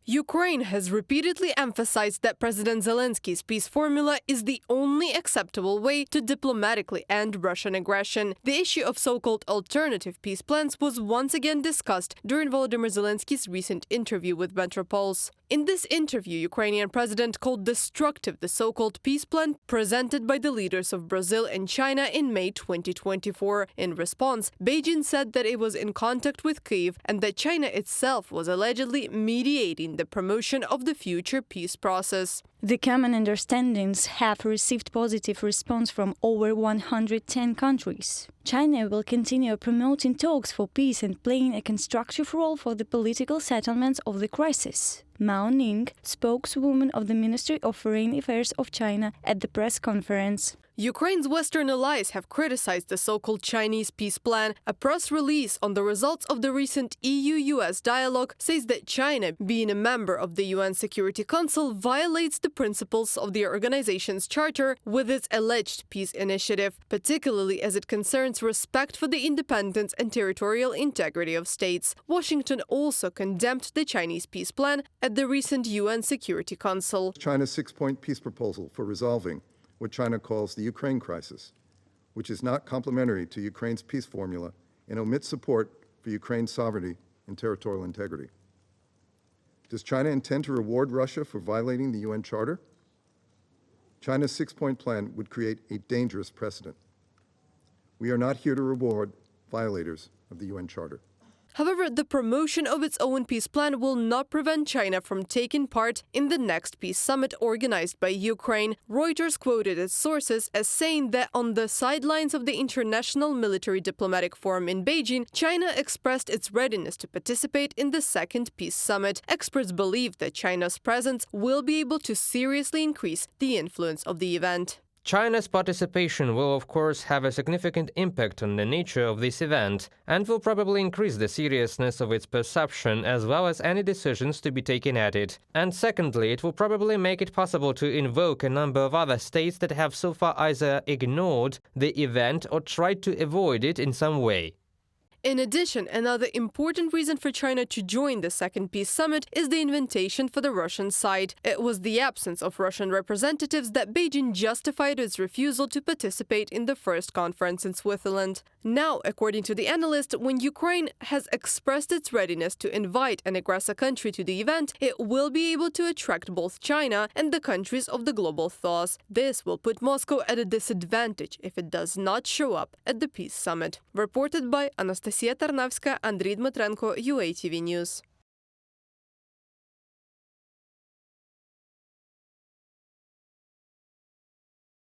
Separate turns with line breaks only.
Ukraine has repeatedly emphasized that President Zelensky's peace formula is the only acceptable way to diplomatically end Russian aggression. The issue of so-called alternative peace plans was once again discussed during Volodymyr Zelensky's recent interview with Metropols. In this interview, Ukrainian president called destructive the so-called peace plan presented by the leaders of Brazil and China in May 2024. In response, Beijing said that it was in contact with Kyiv and that China itself was allegedly mediating the promotion of the future peace process.
The common understandings have received positive response from over 110 countries. China will continue promoting talks for peace and playing a constructive role for the political settlement of the crisis. Mao Ning, spokeswoman of the Ministry of Foreign Affairs of China, at the press conference.
Ukraine's Western allies have criticized the so-called Chinese peace plan. A press release on the results of the recent EU-US dialogue says that China, being a member of the UN Security Council, violates the principles of the organization's charter with its alleged peace initiative, particularly as it concerns respect for the independence and territorial integrity of states. Washington also condemned the Chinese peace plan at the recent UN Security Council.
China's six-point peace proposal for resolving what China calls the Ukraine crisis, which is not complementary to Ukraine's peace formula and omits support for Ukraine's sovereignty and territorial integrity. Does China intend to reward Russia for violating the UN Charter? China's six-point plan would create a dangerous precedent. We are not here to reward violators of the UN Charter.
However, the promotion of its own peace plan will not prevent China from taking part in the next peace summit organized by Ukraine. Reuters quoted its sources as saying that on the sidelines of the International Military Diplomatic Forum in Beijing, China expressed its readiness to participate in the second peace summit. Experts believe that China's presence will be able to seriously increase the influence of the event.
China's participation will, of course, have a significant impact on the nature of this event and will probably increase the seriousness of its perception as well as any decisions to be taken at it. And secondly, it will probably make it possible to invoke a number of other states that have so far either ignored the event or tried to avoid it in some way.
In addition, another important reason for China to join the second peace summit is the invitation for the Russian side. It was the absence of Russian representatives that Beijing justified its refusal to participate in the first conference in Switzerland. Now, according to the analyst, when Ukraine has expressed its readiness to invite an aggressor country to the event, it will be able to attract both China and the countries of the global South. This will put Moscow at a disadvantage if it does not show up at the peace summit. Reported by Anastasia Tarnavska, Andriy Dmitrenko, UATV News.